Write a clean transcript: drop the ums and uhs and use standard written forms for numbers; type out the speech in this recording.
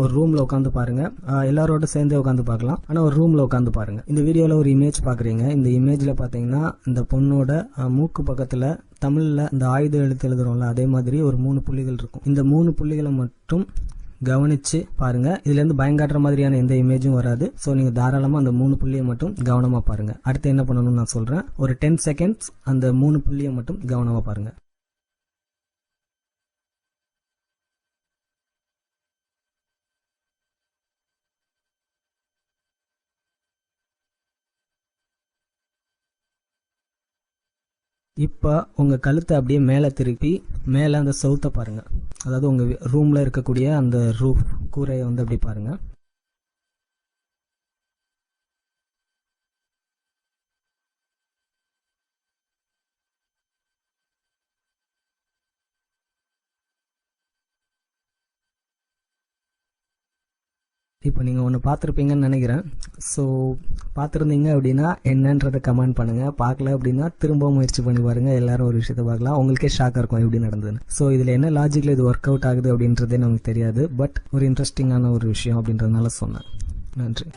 ஒரு ரூம்ல உட்காந்து பாருங்க. எல்லாரோட சேர்ந்து உட்காந்து பார்க்கலாம். ஆனா ஒரு ரூம்ல உட்காந்து பாருங்க. இந்த வீடியோல ஒரு இமேஜ் பாக்குறீங்க. இந்த இமேஜ்ல பாத்தீங்கன்னா இந்த பொண்ணோட மூக்கு பக்கத்துல தமிழ்ல இந்த ஆயுத எழுத்து எழுதுறோம்ல அதே மாதிரி ஒரு 3 புள்ளிகள் இருக்கும். இந்த 3 புள்ளிகளை மட்டும் கவனிச்சு பாருங்க. இதுல இருந்து பயங்காட்டுற மாதிரியான எந்த இமேஜும் வராது. சோ நீங்க தாராளமா அந்த 3 புள்ளியை மட்டும் கவனமா பாருங்க. அடுத்து என்ன பண்ணணும்னு நான் சொல்றேன். ஒரு 10 செகண்ட்ஸ் அந்த 3 புள்ளியை மட்டும் கவனமா பாருங்க. இப்ப உங்க கழுத்தை அப்படியே மேல திருப்பி மேல அந்த சவுத்தை பாருங்க. அதாவது உங்க ரூம்ல இருக்கக்கூடிய அந்த ரூஃப் கூரையை வந்து அப்படி பாருங்க. இப்போ நீங்கள் ஒன்று பார்த்துருப்பீங்கன்னு நினைக்கிறேன். ஸோ பார்த்துருந்தீங்க அப்படின்னா என்னன்றதை கமெண்ட் பண்ணுங்கள். பார்க்கல அப்படின்னா திரும்ப முயற்சி பண்ணி பாருங்கள். எல்லாரும் ஒரு விஷயத்தை பார்க்கலாம். உங்களுக்கே ஷாக்காக இருக்கும் எப்படி நடந்ததுன்னு. ஸோ இதில் என்ன லாஜிக்கில் இது ஒர்க் அவுட் ஆகுது அப்படின்றதே நமக்கு தெரியாது. பட் ஒரு இன்ட்ரெஸ்டிங்கான ஒரு விஷயம் அப்படின்றதுனால சொன்னேன். நன்றி.